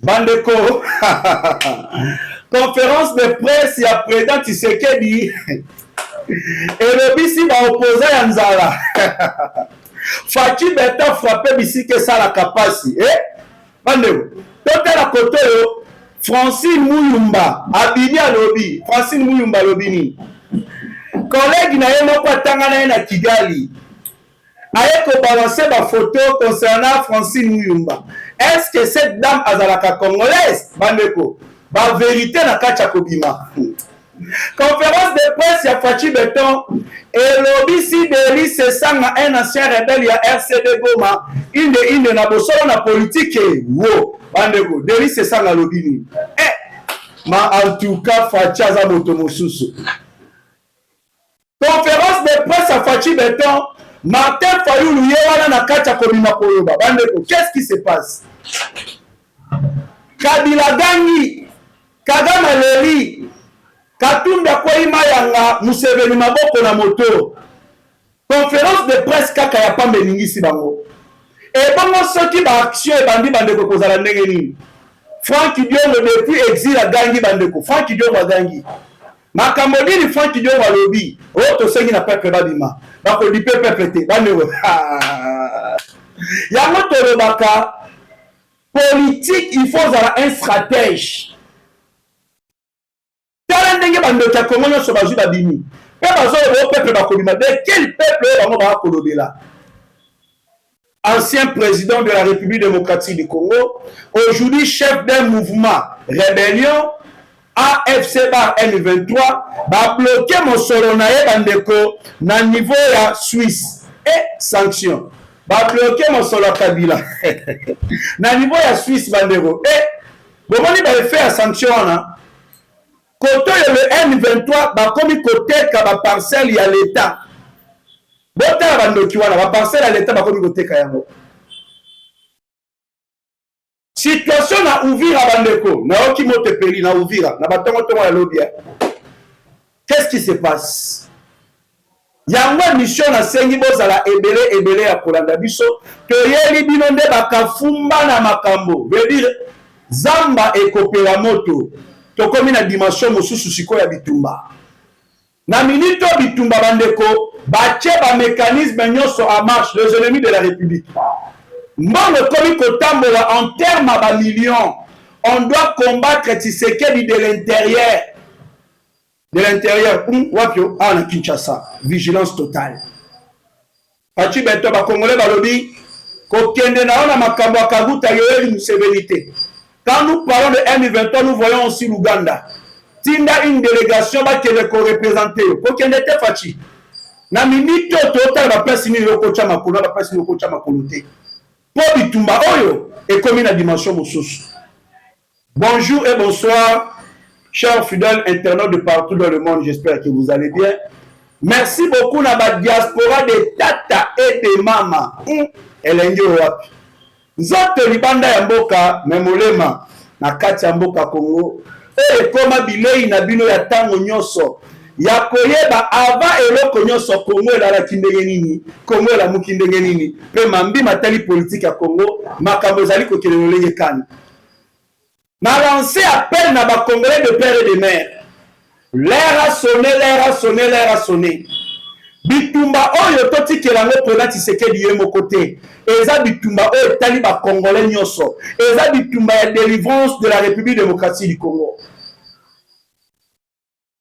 Bandeko, conférence de presse ya président Tshisekedi et le bisi va opposer à Nzala. Fachi Beta frappé bisi que ça la capacité. Bandeko, tout la côté Francine Mouyumba, Abini à lobby, Francine Mouyumba lobby. Collègue na yemo kwa tangana na Kigali. Aye ko balancer ma photo concernant Francine Mouyumba. Est-ce que cette dame azalaka congolaise? Bandeko, ba vérité na kacha kobima. Conférence de presse ya Fachi Beton et lobby si Deli se sanga un ancien rebelle ya RCD Goma. Inde na bosolo na politique wo. Bandeko, Deli se sanga lobby ni. Ma en tout cas Fachi aza moto mosusu. Conférence de presse à Fachi Beton, Martin Fayoulou Yewana na kacha kobima koloba. Bandeko, qu'est-ce qui se passe? Kabila Gangi, Kagame Leri, Katumba Koima Yanga, Museveni Maboko na moto. Conférence de presse kaka ya pambe ningisi bango. Et bango soki ba action e bandi bandeko kozala ndenge nini? Franck Diongo depuis exil à Gangi bandeko. Franck Diongo a Gangi. Makambo nini Franck Diongo a lobby. Oh to sengi na pepe babima. Bako di pepe pete. Bandeko. Yango to baka politique, il faut avoir un stratège. Talendenge bando ta Congo so bazu babimi. Pe bazo o peuple bakolima de quel peuple bango ba kolobela. Ancien président de la République démocratique du Congo, aujourd'hui chef d'un mouvement rébellion AFC bar M23 va bloquer mon solo na bandeko na niveau ya Suisse et sanction. Va bloquer mon solo Kabila. Na niveau ya Suisse bandeko. Et bomoni ba faire sanction na côté le M23 ba komi côté ka ba parcelle ya l'état. Bota bandoki wana ba parcelle ya l'état ba komi côté ka yango. Situation na Uvira bandeko, na oki mote peli na Uvira, na batongo tongo ya lobby. Qu'est-ce qui se passe? Yango mission na sengi bozala ebele ya kolanda biso, to yeli bino nde bakafumba na makambo. Veut dire zamba ekopela moto. To komi na dimension mosusu siko ya bitumba. Na minito bitumba bandeko, bache ba mécanisme nyonso en marche les ennemis de la République. Mbongo komi kotambola en termes à millions. On doit combattre Tshisekedi de l'intérieur. De l'intérieur. Wapio, na Kinshasa. Vigilance totale. Fachi Beton, ba Congolais balobi, kokende na ona makambo akaguta yoeli Museveni. Quand nous parlons de M23, nous voyons aussi l'Ouganda. Tinda une délégation qui est représentée. Kokende te Fachi. Na minito total ba place ni yoko chama kono ba place ni yoko chama kolote. Pour bitumba oyo et comme une dimension mosusu. Bonjour et bonsoir, chers fidèles internautes de partout dans le monde. J'espère que vous allez bien. Merci beaucoup na ba diaspora de tata et de mama. Elenge wapi. Zote libanda ya mboka memolema na kati ya mboka Congo. E koma bilei na bino ya tango nyoso. Ya koyeba ava eloko nyonso Congo elalaki ndenge nini, Congo elamuki ndenge nini, pe mambi matali politique ya Congo, makambo ezali kokende lolenge kani. Na lancé appel na ba Congolais de père et de mère. L'air a sonné, l'air a sonné, l'air a sonné. Bitumba oyo totikela ngo président Tshisekedi ye mokote. Eza bitumba oyo tali ba Congolais nyonso. Eza bitumba ya délivrance de la République démocratique du Congo.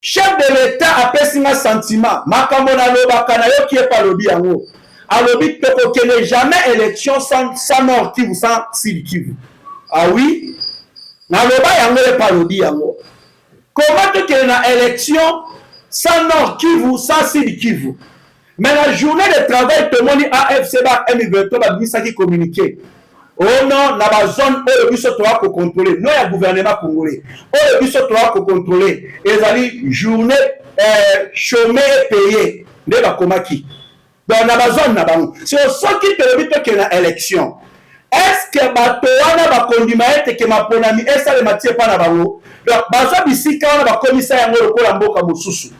Chef de l'État a pesi un sentiment. Makambo na lobaka na yo qui est pas lobby yango. A lobby toko kene jamais élection sans Nord Kivu, sans Sud Kivu. Ah oui? Na loba yango est pas lobby yango. Comment to kene na élection sans Nord Kivu, sans Sud Kivu? Mais la journée de travail te moni AFC ba M23 ba bisa ki communiquer. Oh non, na ba zone oyo biso to ko contrôler, non ya gouvernement congolais. Oyo biso to ko contrôler, ezali journée chômé payé de ba komaki. Donc na ba zone na bango. Si on soki te bito ke na élection. Est-ce que ba to wana ba kondima ete ke maponami esa le matie pa na bango? Donc ba zo bisika wana ba commissaire yango lokola mboka mosusu.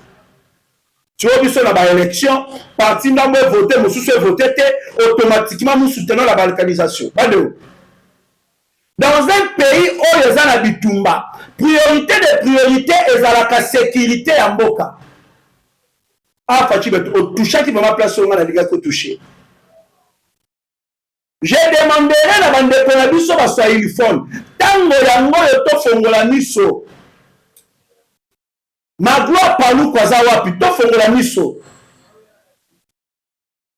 Tu vois, biso na ba élection, parti ndambo voter, mosusu voter automatiquement nous soutenons la balkanisation. Badeo. Dans un pays où ils ont bitumba, priorité de priorité est la sécurité en boka. Ah, Fachi, touché qui va ma place, on a déjà touché. J'ai demandé à la bande de Konabiso à Swahiliphone. Tango yango yoto fongola miso. Magloire palou kwaza wapi to fongola miso.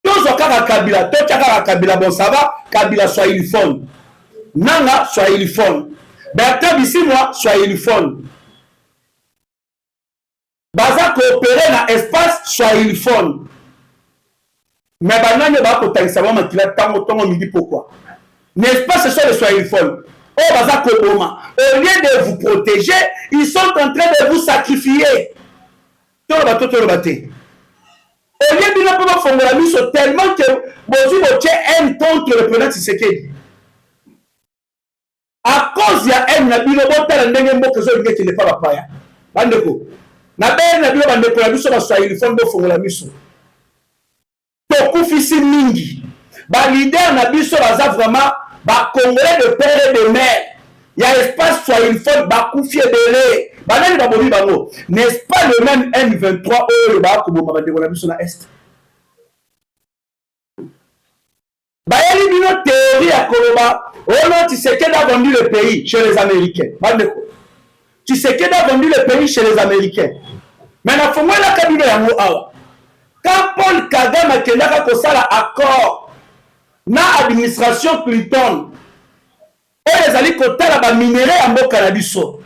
Tozo kaka kabila, to kaka kabila bon ça va, kabila Swahiliphone. Nanga Swahiliphone. Bertrand Bisimwa Swahiliphone. Baza coopérer na espace Swahiliphone. Mais banane ba ko tangisa ba makila tango tongo midi pourquoi? N'est-ce pas ce sont les Swahiliphones? Oh baza koboma. Au lieu de vous protéger, ils sont en train de vous sacrifier. Tolo bato tolo baté. Au lieu de ne pas faire la mise tellement que Bozu Boche aime contre le président Tshisekedi. À cause il y a un nabilo botala ndenge mboka zo ngeki ne pas paya. Bandeko. Na be nabilo bandeko na biso ba Swahiliphone bo fongola miso. Tokufisi mingi. Ba leader na biso baza vraiment ba congolais de père et de mère. Il y a espace Swahiliphone ba kufi ebele. Banani ba bobi bango. N'est-ce pas le même M23 le ba ko bomba bandeko na biso na est. Ba yeli bino théorie ya koloba, oh non Tshisekedi a vendu le pays chez les Américains. Bandeko. Tshisekedi a vendu le pays chez les Américains. Mais na fongo la kabino yango awa. Quand Paul Kagame a kendaka kosala accord na administration Clinton et les alliés kotala ba minéraux en mboka na biso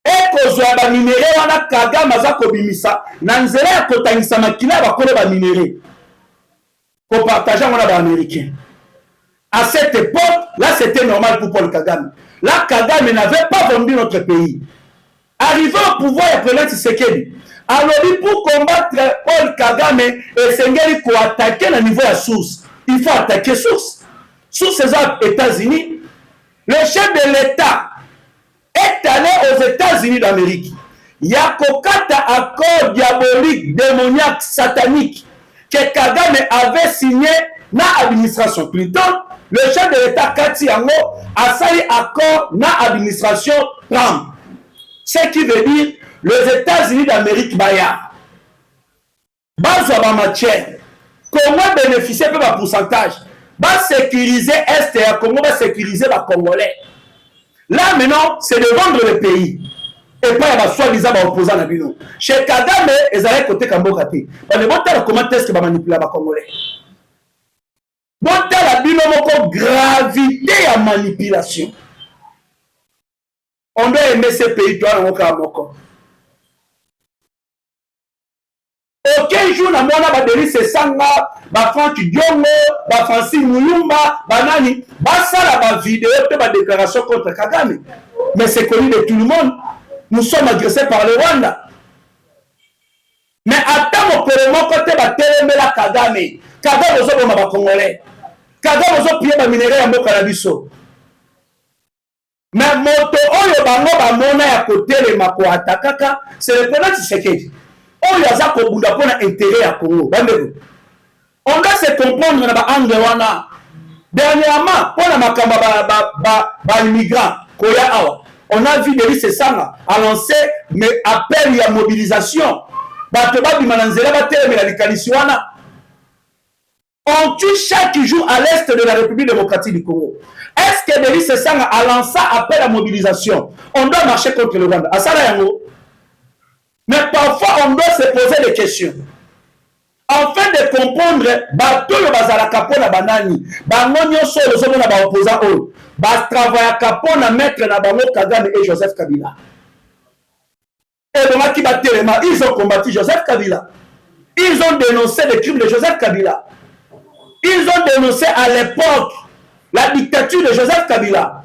et kozwa ba minéraux wana Kagame aza kobimisa na nzela ya kotangisa makila bakolo ba minéraux ko partager ngona ba américains. À cette époque là c'était normal pour Paul Kagame. Là Kagame n'avait pas vendu notre pays. Arrivé au pouvoir et prenant Tshisekedi. Alors, pour combattre Paul Kagame et Sengeli pour attaquer le niveau de source, il faut attaquer source. Source aux États-Unis, le chef de l'État est allé aux États-Unis d'Amérique. Il y a un accord diabolique, démoniaque, satanique que Kagame avait signé dans l'administration Clinton. Le chef de l'État Kati Yango a signé accord dans l'administration Trump. Ce qui veut dire les États-Unis d'Amérique baya. Bazwa ba matière. Comment bénéficier de un pourcentage? Va sécuriser Est et Congo, va sécuriser les Congolais. Là maintenant, c'est de vendre le pays. Et pas y a soi-disant opposant à Bino. Chez Kagame, ils allaient côté Kamboka. Comment est-ce que va manipuler les Congolais? Donc, la Bino moko gravité à manipulation. On doit aimer ce pays, toi, on va aucun jour, na mona ba Denis Sanga, ba Franck Diongo, ba Francis Muyumba, ba nani, ba sala ba vidéo, ba déclaration contre Kagame. Mais c'est connu de tout le monde. Nous sommes agressés par le Rwanda. Mais attends, mon côté, ba télémela Kagame. Kagame ozo boma ba Congolais. Kagame ozo piller ba minerai ya mboka na biso. Mais moto oyo bango ba mona ya côté le mako atakaka, c'est le président Tshisekedi. On y a pour intérêt à Congo. On doit se comprendre dans l'angle wana. Dernièrement, pour les immigrants, on a vu Denis Sanga a lancé mais appel à mobilisation. On tue chaque jour à l'est de la République démocratique du Congo. Est-ce que Denis Sanga a lancé appel à mobilisation? On doit marcher contre le Rwanda. Mais parfois, on doit se poser des questions. Afin de comprendre, bateau le bazala kapona banani, bangonyo so le zomo na ba opposant eux, bas travailler kapona maître na bango Kagame et Joseph Kabila. Et donc qui battent les mains, ils ont combattu Joseph Kabila. Ils ont dénoncé les crimes de Joseph Kabila. Ils ont dénoncé à l'époque la dictature de Joseph Kabila.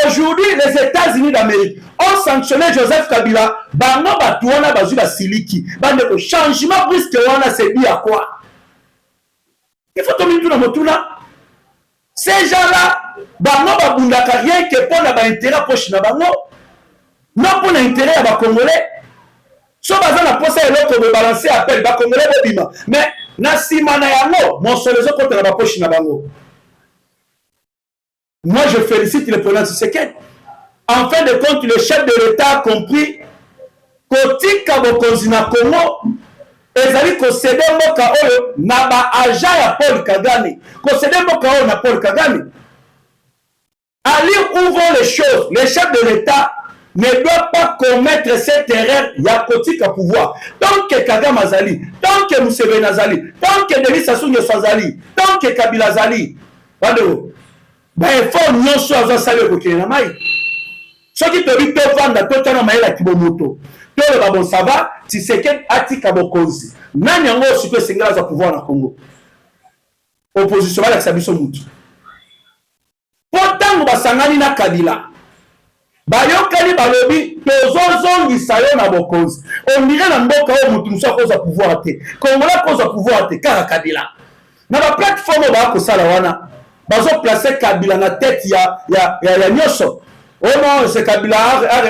Aujourd'hui, les États-Unis d'Amérique ont sanctionné Joseph Kabila. Bango batouana bazuba siliki. Bande changement brusque wana c'est dit à quoi? Il faut tomber tout dans mon touna. Ces gens-là, bango babundaka rien que pour la intérêt proche na bango. Non pour l'intérêt à ba Congolais. So baza na posa eloko de balancer appel ba Congolais bobima. Mais na sima na yango, mon solozo contre la ba poche na bango. Moi, je félicite le président Tshisekedi. En fin de compte, le chef de l'État a compris kotika bokonzi na Congo ezali kosede mboka oyo na ba agent ya Paul Kagame. Kosede mboka oyo na Paul Kagame. Ali ouvre les choses. Le chef de l'État ne doit pas commettre cette erreur ya kotika pouvoir. Tant que Kagame azali, tant que Museveni azali, tant que Denis Sassou Nguesso azali, tant que Kabila azali, badeo ba effort nyonso azosala kokende na mai. Soki tobi tovanda totana mayela kibomoto toloba bon ça va Tshisekedi atika bokonzi nani yango osiko esengela za pouvoir na Congo opposition balakisa biso mutu po ntango basangani na Kabila bayokani balobi tozozongisa yo na bokonzi ondire na mboka oyo mutu mosu akozwa pouvoir te kongola akozwa pouvoir te kaka Kabila na baplateforme bakosala wana bazoplace Kabila na tête ya nyonso. Oh non, c'est Kabila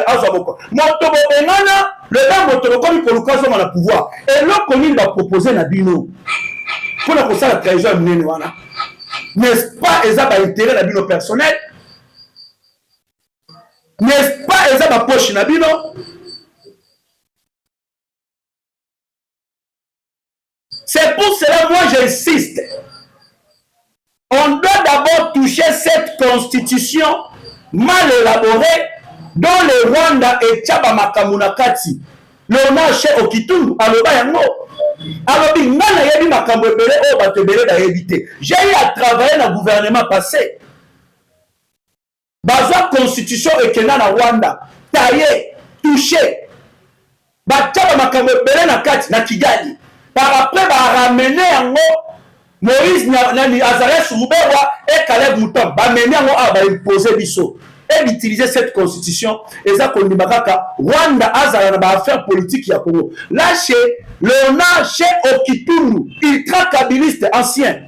Azaboko. Moto Bengana, le temps moto comme Koluka sont dans pouvoir. Et là, comme il va proposer Nabino. Pour la ça la trahison Mnénoana. N'est-ce pas Eza ba intérêt Nabino personnel? N'est-ce pas Eza ba poche Nabino? C'est pour cela moi j'insiste. On doit d'abord toucher cette constitution mal élaboré dont le Rwanda et Tchaba Makamunakati l'ona chez Okitundu aloba yango alobi ngana yebi makambo ebele o batebele da éviter. J'ai eu à travailler dans le gouvernement passé bazwa constitution ekena na Rwanda taillé touché batchaba makambo ebele na kati na Kigali par après ba ramener yango Moïse Nani Azarès Rubewa et Caleb Mouton ba mener yango a ba imposer biso et d'utiliser cette constitution et ça qu'on dit Rwanda Azara na ba affaire politique ya Congo là chez Léonard chez Okitundu ultra kabiliste ancien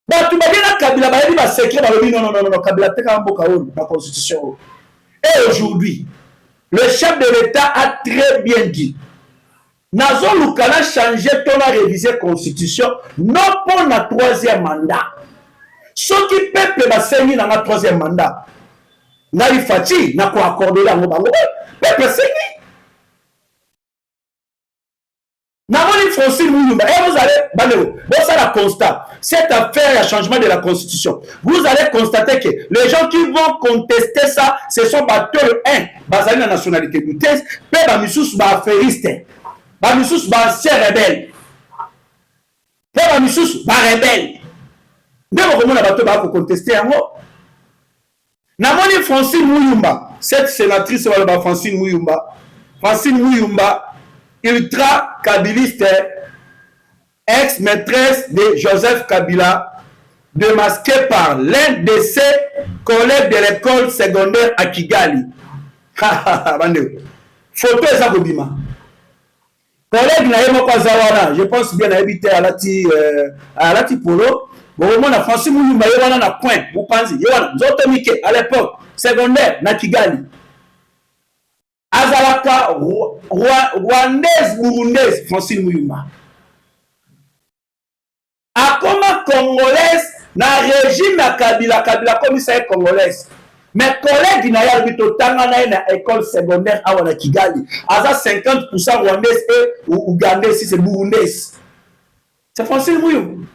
ba tu ba bien Kabila ba yebi ba secret ba lobi non Kabila te ka mboka o la constitution. Et aujourd'hui le chef de l'État a très bien dit Nazo Lukala changer ton a révisé constitution non pour la troisième mandat. Ce qui peuple va saigner dans la troisième mandat. Nali Fati n'a pas accordé la mobile. Peuple saigner. Namoni Francine Mouyumba. Et vous allez, vous allez constater cette affaire a changement de la constitution. Vous allez constater que les gens qui vont contester ça, ce sont bateaux 1, basés la nationalité du test, puis Bamisous affairiste. Bamisous ancien rebelle. Puis Bamisous rebelle. Mais comment on a contesté en haut? Namoni Francine Mouyumba, cette sénatrice Francine Mouyumba, ultra kabiliste, ex-maîtresse de Joseph Kabila, démasquée par l'un de ses collègues de l'école secondaire à Kigali. Photo est à Bobima. Collègue Naïmo Kazawana, je pense bien habité à Lati Polo. Bon, on a Francine Mouyumba, il y a un point, vous pensez, il y a un à l'époque, secondaire, na Kigali. Azalaka, Rwandaise, Burundaise, Francine Mouyumba. A comment Congolaise, na régime na Kabila commissaire congolaise. Mais collègues na ya bito tangana na école secondaire à na Kigali. Aza 50% Rwandaise et Ougandaise, si c'est Burundaise. C'est Francine Mouyumba.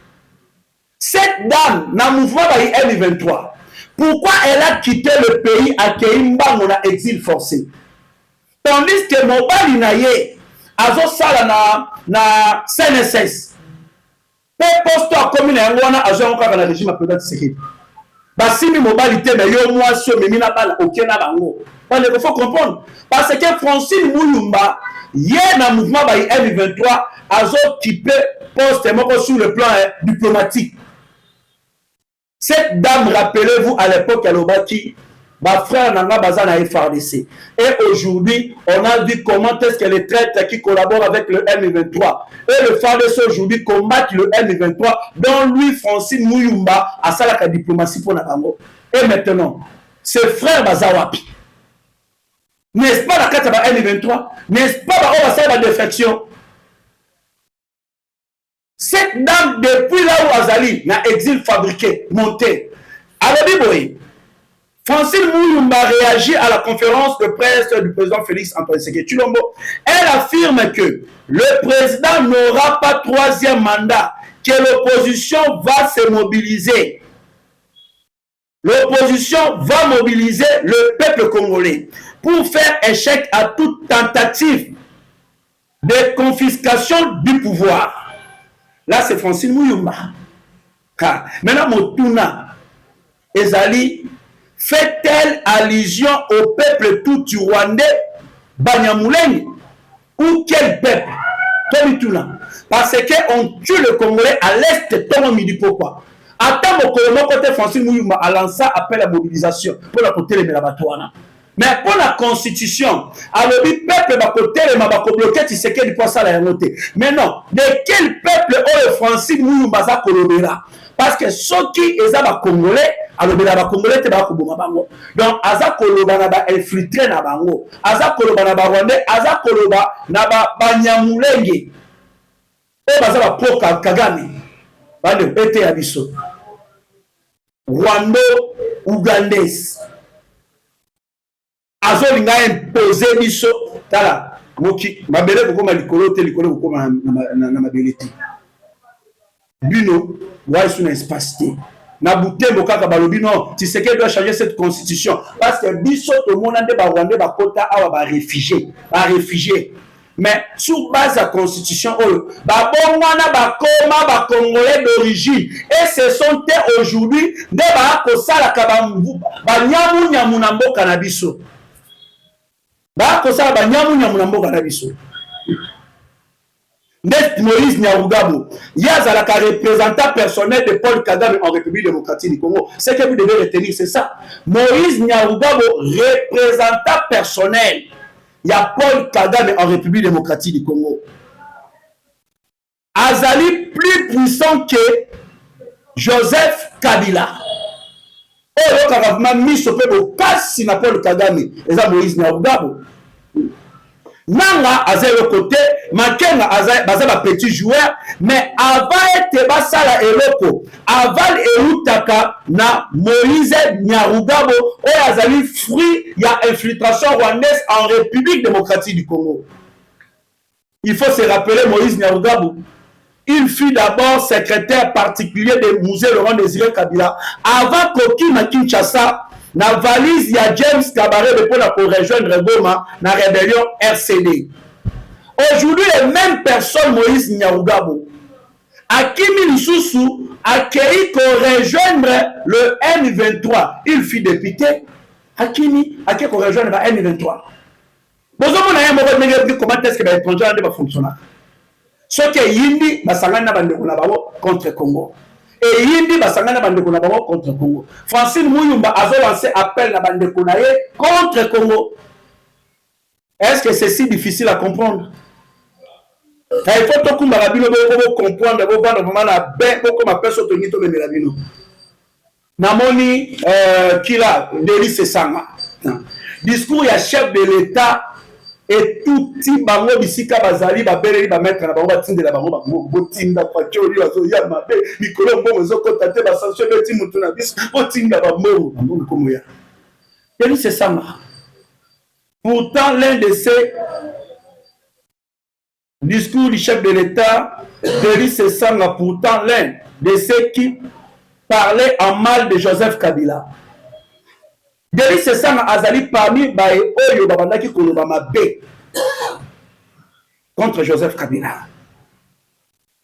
Cette dame, dans le mouvement de M23, pourquoi elle a quitté le pays à Keimba, on a exil forcé? Tandis que Mobali Naye, Azo Sala na CNSS, pour poste à commune et on a Azo encore dans le régime à Président Tshisekedi. Basimi Mobali te, mais yo moi sur Memina Bala, ok na bango. Il faut comprendre. Parce que Francine Mouyumba, hier dans le mouvement de M23, Azo quitté poste sur le plan diplomatique. Cette dame, rappelez-vous, à l'époque, elle a dit, ma frère Nanga Bazana FRDC. Et aujourd'hui, on a vu comment est-ce que les traîtres qui collaborent avec le M23 et le FRDC aujourd'hui combattent le M23, dont lui, Francine Mouyumba, a ça la diplomatie pour Nabango. Et maintenant, ses frères Bazawapi. N'est-ce pas la carte de M23? N'est-ce pas la défection? Cette dame, depuis là où Azali, n'a exil fabriqué, monté, Alobi Francine Mouyoumba réagit à la conférence de presse du président Félix Antoine Tshisekedi Tshilombo. Elle affirme que le président n'aura pas troisième mandat, que l'opposition va se mobiliser. L'opposition va mobiliser le peuple congolais pour faire échec à toute tentative de confiscation du pouvoir. Là, c'est Francine Mouyoumba. Maintenant, Motuna, Ezali, fait-elle allusion au peuple tout rwandais, Banyamulenge, ou quel peuple? Parce qu'on tue le Congolais à l'est, Tongo Midi, pourquoi? Attends, mon côté Francine Mouyoumba a lancé appel à mobilisation pour la côté de la Batouana. Mais pour la constitution, alors le peuple va côté les bloquer, tu sais qu'il peut ça la noter. Mais non, de quel peuple est Francine Mouyoumba za kolobera? Parce que ceux qui sont congolais, alors les congolais te ba koboma bango. Donc aza koloba na ba infiltré na bango, aza koloba na ba rwandais, aza koloba na ba banyamulenge. O baza ba pro Kagame. Bande pété ya biso. Rwando Ougandais. Azolinga imposer biso tala moki mabele kokoma likolo te likolo kokoma na mabele te. Bino wa suna espace te. Na butembo kaka balobi non, Tshisekedi doit changer cette constitution parce que biso to monande ba Rwandais ba kota awa ba réfugiés. Mais sous base de la constitution, ba bongwana ba koma ba congolais d'origine et ce sont aujourd'hui de ba ko sala ka ba nyamu na mboka na biso. Ba ko sala ba nyamu na mboka na biso. Net Moïse Nyarugabo, Yazala ka représentant personnel de Paul Kagame en République démocratique du Congo. Ce que vous devez retenir, c'est ça. Moïse Nyarugabo, représentant personnel. Il y a Paul Kagame en République démocratique du Congo. Azali plus puissant que Joseph Kabila. Et le Kagame mis au peuple casse na Paul Kagame. Et ça Moïse Nyarugabo. Nanga aza le côté, Makenga aza ba petit joueur, mais avant être basala eloko, avant elutaka na Moïse Nyarugabo, o azali fruit ya infiltration rwandaise en République démocratique du Congo. Il faut se rappeler Moïse Nyarugabo. Il fut d'abord secrétaire particulier de Musée Laurent Désiré Kabila avant Koki na Kinshasa. Na valise, il y a James Kabaré pour la rejoindre Goma na rébellion RCD. Aujourd'hui, les mêmes personnes, Moïse Nyarugabo, Akimi Lisusu, accueilli pour rejoindre le M23. Il fut député. Akimi, accueilli pour rejoindre le M23. Comment est-ce que les étrangers va fonctionner? Ce qui est Yindi, Basangana Bandekunabao contre Congo. Et Yindi Basangana Bandekunabao contre Congo. Francine Mouyoumba a lancé appel à Bandekunaye contre Congo. Est-ce que c'est si difficile à comprendre? Il faut que vous comprendre, vous comprendre la baie, comme appelle ce tonito de Melabino. Namoni Kila, Délice Sanga. Discours, il y a chef de l'État. Et tout type bango bisika bazali ba beleli ba mettre na bango batindela bango botinda kwa chori wazo ya mabe mikolo mbongo zoko tate ba sanction beti mutu na bis botinda ba mbongo bango komo ya. Et c'est ça. Pourtant l'un de ces discours du chef de l'État, Denis Sesanga, pourtant l'un de ceux qui parlaient en mal de Joseph Kabila. Denis Sesanga azali parmi bae oyo babandaki koloba mabe contre Joseph Kabila.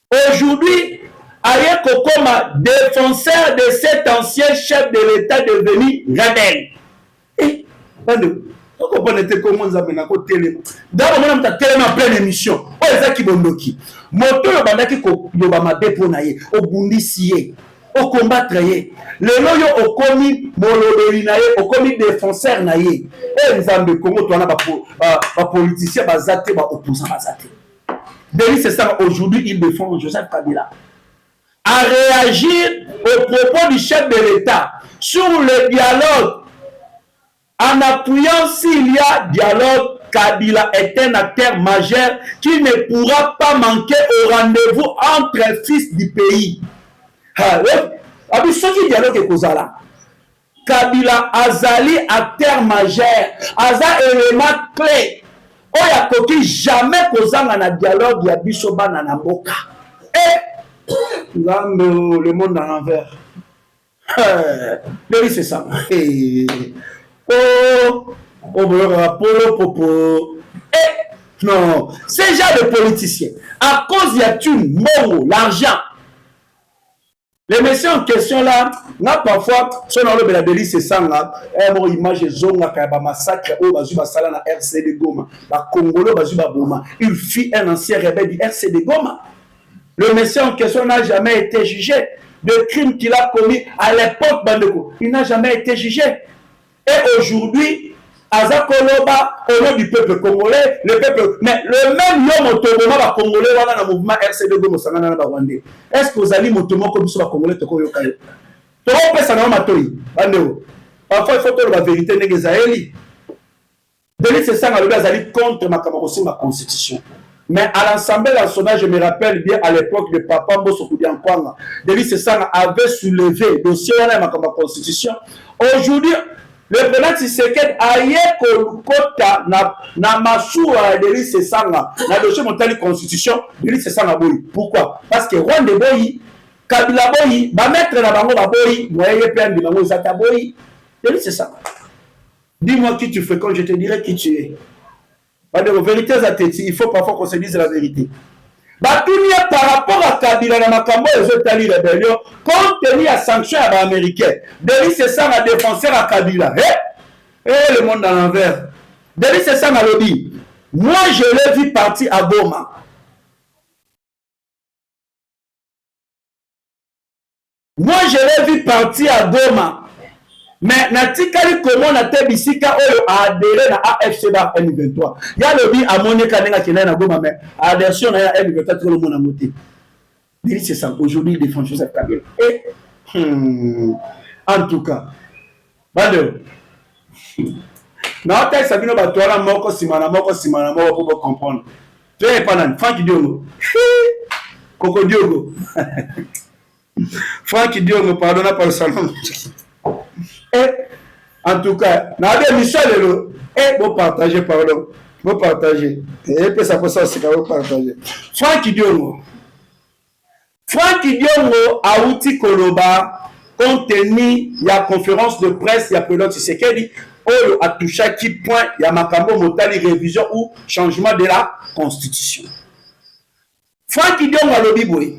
Aujourd'hui, Aye Kokoma, défenseur de cet ancien chef de l'État devenu Radel. Et, vous comprenez comment vous avez télé. D'abord, on a télé en pleine émission. Oh, les gens qui bondoki. Moto le bandaki ko yoba mabe pour naye, au bundisiye. Au combattre ye le loyo au commis molobeli na ye au commis défenseur na ye et les hommes de Congo toi na ba politicien bazate ba opposant bazate. Denis c'est ça aujourd'hui il défend Joseph Kabila à réagir au propos du chef de l'État sur le dialogue en appuyant s'il y a dialogue. Kabila est un acteur majeur qui ne pourra pas manquer au rendez-vous entre fils du pays. Abi soki dialogue ekozala Kabila azali acteur majeur, aza élément clé. Oya koki jamais kozanga na dialogue ya biso bana na mboka. Le monde à l'envers. C'est ça. Non, ces gens de politiciens, à cause de thune, mongo, l'argent. Les messieurs en question là, n'a parfois, son nom de la délice, c'est ça, mon image zonga kaba massacre au bazuba sala na RCD Goma, la Congolo bazuba Boma. Il fit un ancien rebelle du RCD Goma. Le monsieur en question n'a jamais été jugé de crimes qu'il a commis à l'époque, Bandeko. Il n'a jamais été jugé. Et aujourd'hui, Azakoloba, au nom du peuple congolais, le peuple, mais le même homme autonome va congolais, voilà dans le mouvement RCD Goma, Sangana Rwandais. Est-ce que vous allez m'autonome comme ça, congolais, te koyo kayo? Tout le monde ça n'a pas Bandeko. Parfois, il faut que la vérité n'est que Denis c'est ça, on contre ma constitution. Mais à l'Assemblée nationale, je me rappelle bien à l'époque de Papa Mbosso Koudiankwanga, Denis Sessang avait soulevé le dossier de la constitution. Aujourd'hui, le président Tshisekedi a eu kota na masura Denis Sessang na dossier de la constitution, Denis Sessang boyi. Pourquoi? Parce que Rwanda boyi, Kabila boyi, ba mettre na bango ba boyi, moyen plein de bango zata boyi. Denis Sessang. Dis-moi qui tu fais quand je te dirai qui tu es. La vérité, il faut parfois qu'on se dise la vérité. Par rapport à Kabila na makambo ezotali rébellion, compte tenu à sanction à l'américain, Denis Sessang a défenseur à Kabila. Le monde à l'envers. Denis Sessang a lobby. Moi, je l'ai vu partir à Goma. Moi, je l'ai vu partir à Goma. Mais natikali comment na tebisika oyo a adhéré na AFC ba M23. Ya lobi amone kanenga kena na Goma mais adhésion na M23 tout le monde a moté. Denis Sessang aujourd'hui défend Joseph Kabila. Et en tout cas, bado. Na hôtel Sabino batwala moko simana moko pour comprendre. Tu es pas nan Franck Diongo. Coco Diogo. Franck Diongo pardonne par le salon. Et, en tout cas, Nabe Michel et vous partagez, pardon. Vous partagez. Et puis ça peut ça aussi, vous partagez. Franck Diongo. Franck Diongo a outil Koloba, compte tenu la conférence de presse, il y a président Tshisekedi, où a touché à qui point, il y a Makambo Motali révision ou changement de la constitution. Franck Diongo a l'obiboué.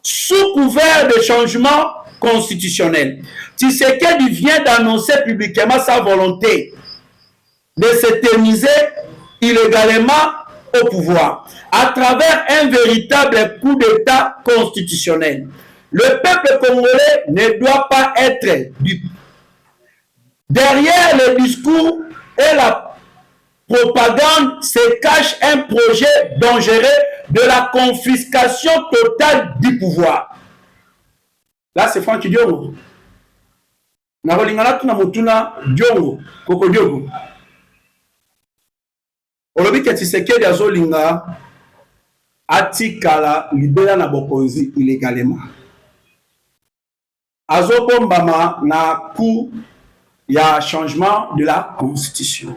Sous couvert de changement constitutionnel, Tshisekedi vient d'annoncer publiquement sa volonté de s'éterniser illégalement au pouvoir à travers un véritable coup d'État constitutionnel. Le peuple congolais ne doit pas être dupe. Derrière le discours et la propagande se cache un projet dangereux de la confiscation totale du pouvoir. Là, c'est Franck Diongo. Nakolingana tuna mutuna Diongo, Koko Diongo. Olobi ke Tshisekedi azolinga atikala libela na bokonzi illégalement. Azobombama na coup ya changement de la constitution.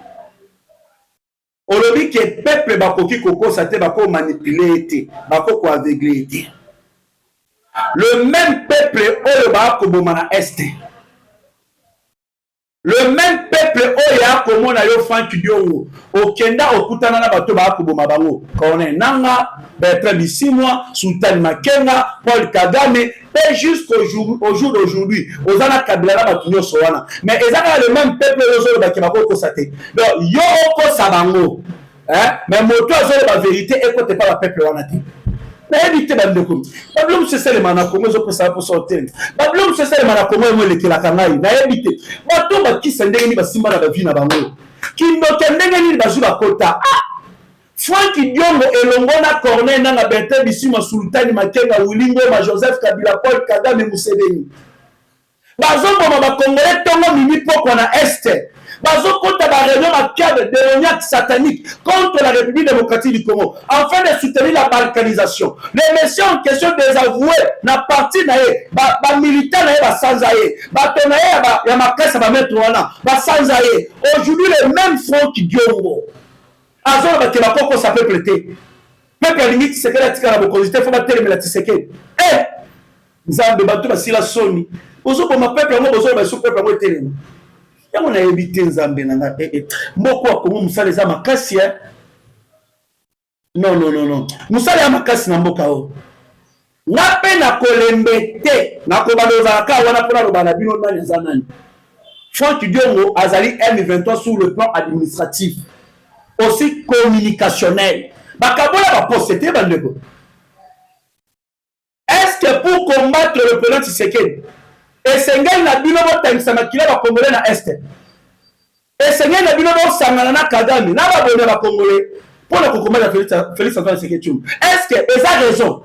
Olobi ke peuple bakoki koko sate bako manipuler été, bako ko aveugler été. Le même peuple oyo koboma na est. Le même peuple oyo komona yo Franck Diongo okenda okutana na bato koboma bango. Colonel Nanga, Bertrand Bisimwa, Sultan Makenga, Paul Kagame, et jusqu'au jour d'aujourd'hui, ozana Kabila na bato nyonso wana. Mais ezaka le même peuple oyo bakeba ko kosate. Donc yo ko sabango. Mais moto azolo ba vérité écoute pas la peuple wana ti. Éviter bandeko. Bablum c'est le mana comme zo ça pour sortir. Bablum c'est le mana comme mo lekela kangai. Na éviter. Bato ba kisendenge ni basimba na bavina bango. Kindo kendenge ni bazuba kota. Franck Diongo elongo na Corneille na Bertrand Bisimwa Sultani Makenga Wilingo ma Joseph Kabila Paul Kagame Museveni. bazoboma bakongole tongo mini pokwa na este, bazokota baréunion macabre démoniaque satanique contre la République démocratique du Congo afin de soutenir la balkanisation. Les messieurs en question désavoués na parti na ye militaire na ye basanza ye bato na ye ya makasa bamettre wana basanza ye. Aujourd'hui le même front qui diongo azo ba ke bakoko sa peuple te peuple alingi Tshisekedi atika na bokonzi te fo batelemela Tshisekedi nzambe bato basila soni ozoboma peuple yango bozoba baso peuple yango etelema yango na ebite nzambe na nga mboko wa Kongo musala eza makasi non musala ya makasi na mboka o nga pe na kolembe te na kobaloza ka wana pona loba na bino nani eza nani. Franck Diongo azali M23 sur le plan administratif aussi communicationnel bakabola baposete bandeko. Est-ce que pour combattre le président Tshisekedi esengeli na bino botangisa makila bakongole na este esengeli na bino bosangana na Kagame na babone bakongole mpona kokombattre Félix Antoine Tshisekedi Tshilombo? Est-ce que eza raison?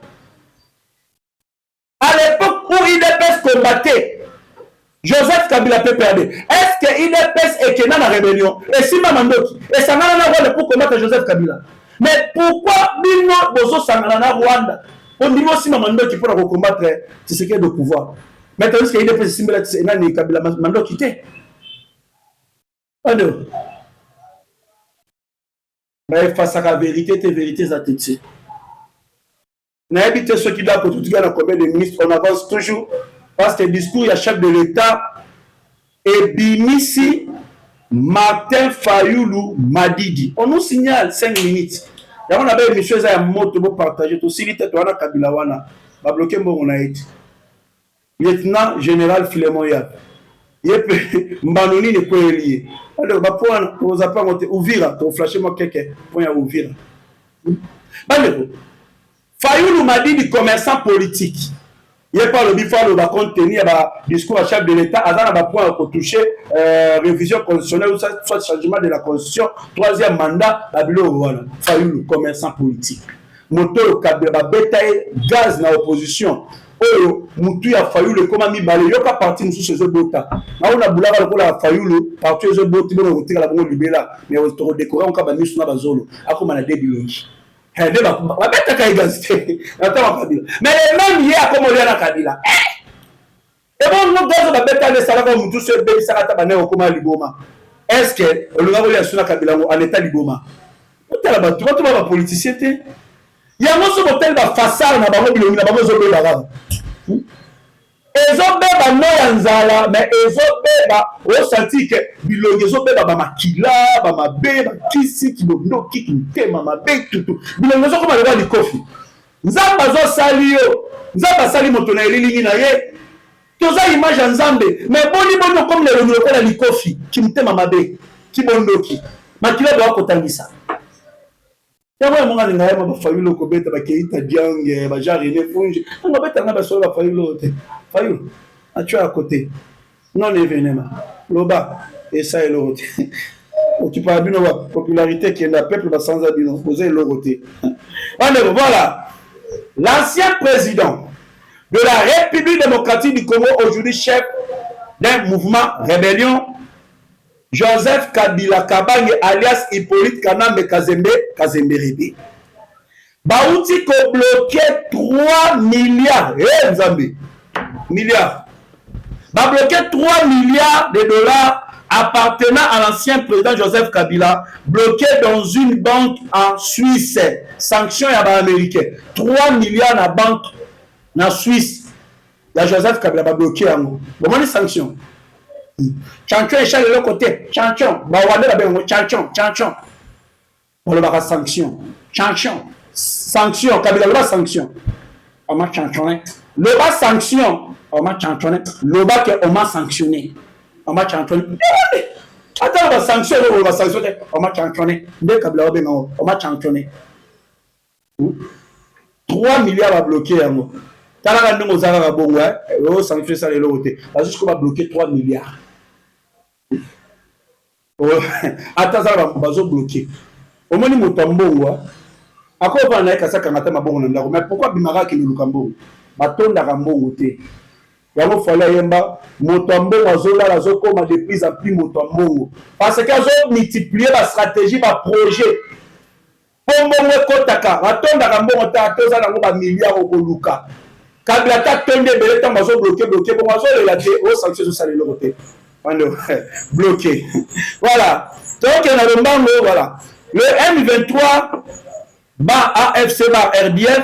À l'époque où IDPS combattait Joseph Kabila PPRD, est-ce que IDPS ekena na rébellion esimba mandoki esangana na Rwanda pour combattre Joseph Kabila? Mais pourquoi bino bozosangana na Rwanda on dit aussi mandoki pour combattre Tshisekedi au pouvoir? Maintenant, est-ce qu'il y a des personnes qui sont Kabila Mando quitté? Alors, face à la vérité, tes vérités à têter. N'habitez ceux qui doivent pour tout le monde, combien de ministres, on avance toujours parce que le discours, il y a chef de l'État et Bimissi Martin Fayoulou Madidi. On nous signale 5 minutes. Il y a une émission à moto pour partager. Tout si vite, tu as Kabila Wana. Va bloquer mon on a été. Lieutenant général Philemon Yab. Yepe Mbanoni ne peut lier. Alors, bah pour vous apprendre monter Ouvira, tu flasher moi quelqu'un pour y Ouvira. Bandeko. Fayoulou Madidi commerçant politique. Il pas le bifalo va contenir ba discours à chef de l'État azana ba point pour toucher révision constitutionnelle ou soit changement de la constitution, troisième mandat babilo voilà. Fayoulou commerçant politique. Moto Kabila betaille gaz na opposition. Oyo mutu ya Fayoulou koma mibale yoka parti musu chez bota. Na ona bulaka lokola Fayoulou parti chez bota bono kotika la bongo libela mais on to décorer on ka ba misu na bazolo akoma na debilongi. Hende ba beta ka égalité. Attends Kabila. Mais même hier comme on na Kabila. Et bon nous gazo ba beta le sala ko mutu chez be sakata ba ne okoma liboma. Est-ce que le ngabo ya suna Kabila en état liboma? Otala ba tu ba politicien te. Il y a un hôtel qui façade na bango bilongi na bango zo beba ga. Ezo beba no yanzala mais ezo beba o senti que bilongi zo beba ba makila ba mabe ba kisi ki bondo ki tema mabe tutu. Bilongi zo koma le ba kofi. Nzamba zo sali yo. Nzamba sali moto na elilingi na ye. Toza image nzambe mais boni bono comme le renouveau ko na likofi ki mtema mabe ki bondo ki. Makila ba ko tangisa. Yaba monga linga yaba Fayoulou ko beta ba Keita Diange ba Jarine Fungi ngo beta na ba so ba Fayoulou te Fayoulou atu à côté non événement loba et ça est l'autre tu parles bien de la popularité qui est la peuple va sans abino poser l'autre alors voilà l'ancien président de la République démocratique du Congo aujourd'hui chef d'un mouvement rébellion Joseph Kabila Kabange alias Hippolyte Kanambe Kazembe Rebe. Baouti ko bloqué 3 milliards. Nzambe. Milliards. Ba bloqué 3 milliards de dollars appartenant à l'ancien président Joseph Kabila, bloqué dans une banque en Suisse. Sanction ya ba américain. 3 milliards na banque na Suisse. La Joseph Kabila ba bloqué yango. Comment les sanctions? Chanchon échelle de l'autre côté. Chanchon. Bah, on va dire la chanchon. On le va sanction. Chanchon. Sanction. Kabila le va sanction. On m'a chanchonné. Le va sanction. On m'a chanchonné. Le va que on m'a sanctionné. On m'a chanchonné. Attends, on va sanctionner. On va sanctionner. On m'a chanchonné. Dès Kabila on m'a chanchonné. 3 milliards à bloquer à moi. T'as la grande chose à bon, ouais. On sanctionne ça les l'autre. Parce qu'on va bloquer 3 milliards. Attends, ça va bloquer. Au moins, nous sommes bons. À quoi on a qu'à ça quand on a bon, mais pourquoi Bimara qui nous cambo? Bâton d'Arambo, yango fallait yemba moto azola azokoma de plus en plus moto mbongo parce que azo multiplier ba stratégie ba projet mbongo ekotaka batondaka mbongo ta toza nango ba milliards okoluka kabila ta tonde bele ta bazo bloquer bongo azolela te o sanction sociale le côté bloqué voilà donc na lombango voilà le M23 ba AFC ba RDF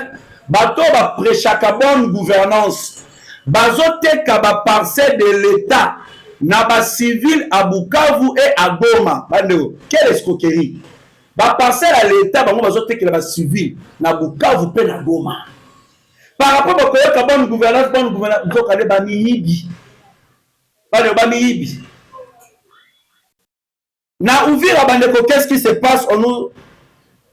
bato ba prêchaka bonne gouvernance bazoteka ba parcelle de l'État na ba civil à Bukavu et à Goma bando quelle escroquerie ba parcelle à l'État bango bazoteka ba civil na Bukavu pe na Goma par rapport à koyoka bonne gouvernance zokale ba miyibi bando ba miyibi na Uvira bandeko qu'est-ce qui se passe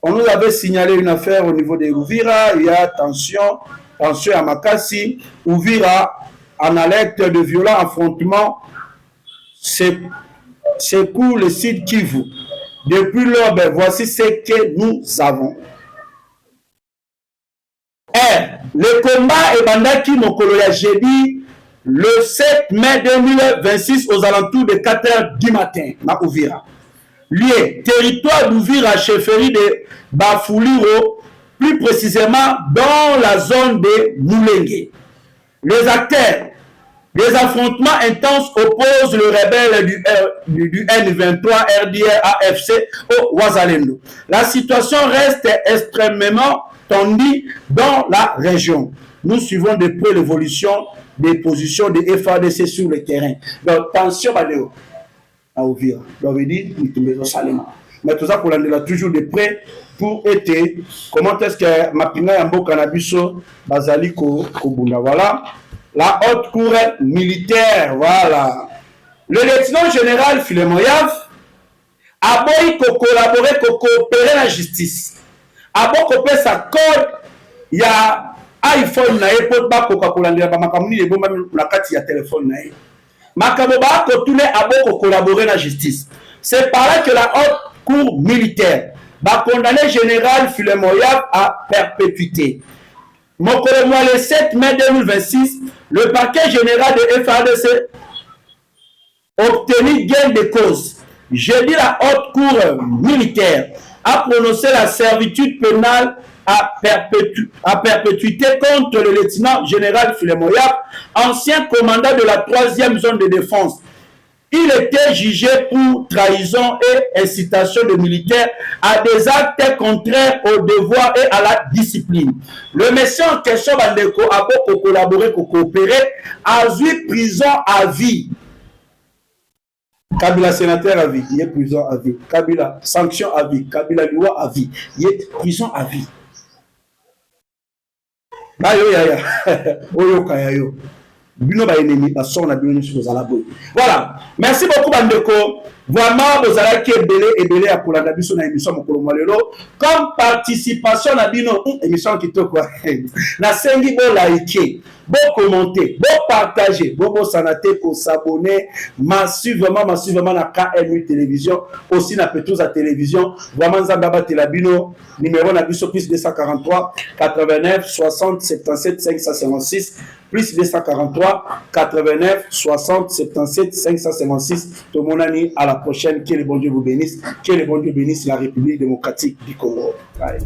on nous avait signalé une affaire au niveau de Uvira, il y a tension à Makassi, Uvira en alerte de violents affrontements, secoue le site Kivu. Depuis l'aube, voici ce que nous avons. Le combat est bandaki mokolo ya jeudi le 7 mai 2026 aux alentours de 4 h du matin à Uvira. Lié, territoire d'Uvira, chefferie de Bafuliro, plus précisément dans la zone de Moulengue. Les acteurs des affrontements intenses opposent le rebelle du N23 RDR AFC au Ouazalendo. La situation reste extrêmement tendue dans la région. Nous suivons de près l'évolution des positions des FARDC sur le terrain. Donc, tension, Badeo. À Uvira. Donc, on dit, mais tout ça pour l'année toujours de près pour être comment est-ce que Mapinga Yambo Kanabiso Bazali Kobunda. Voilà. La haute cour militaire. Voilà. Le lieutenant général Filemoyav a beau collaborer, coopérer la justice. A beau coopérer sa code. Il y a iPhone na époque ba Coca-Cola ndira ba makamuni le bomba na kati ya téléphone na ye. Makaboba Kotune a beaucoup collaboré la justice. C'est par là que la haute cour militaire va condamner général Filemoyav à perpétuité. Le 7 mai 2026, le parquet général de FARDC obtenu gain de cause. Jeudi, la haute cour militaire a prononcé la servitude pénale à perpétuité contre le lieutenant général Filemoyav, ancien commandant de la 3e zone de défense. Il était jugé pour trahison et incitation de militaires à des actes contraires au devoir et à la discipline. Le monsieur en question, Bandeko, a beaucoup collaboré, coopéré, a eu prison à vie. Kabila sénateur à vie, il est prison à vie. Kabila sanction à vie. Kabila loi à vie, il est prison à vie. Voilà, merci beaucoup Bandeko. Vraiment, vous allez et belé à Kolanda Biso na émission Mokolo Malelo. Comme participation na bino émission qui te quoi. Na sengi bo liker, bo commenter, bo partager, bo sanate ko s'abonner massivement na KMU télévision, aussi na Petouza à télévision. Vraiment Zambaba Telabino numéro na biso plus 243 89 60 77 556 plus 243 89 60 77 556. Tout mon ami, à la prochaine. Que le bon Dieu vous bénisse. Que le bon Dieu bénisse la République démocratique du Congo. Bye.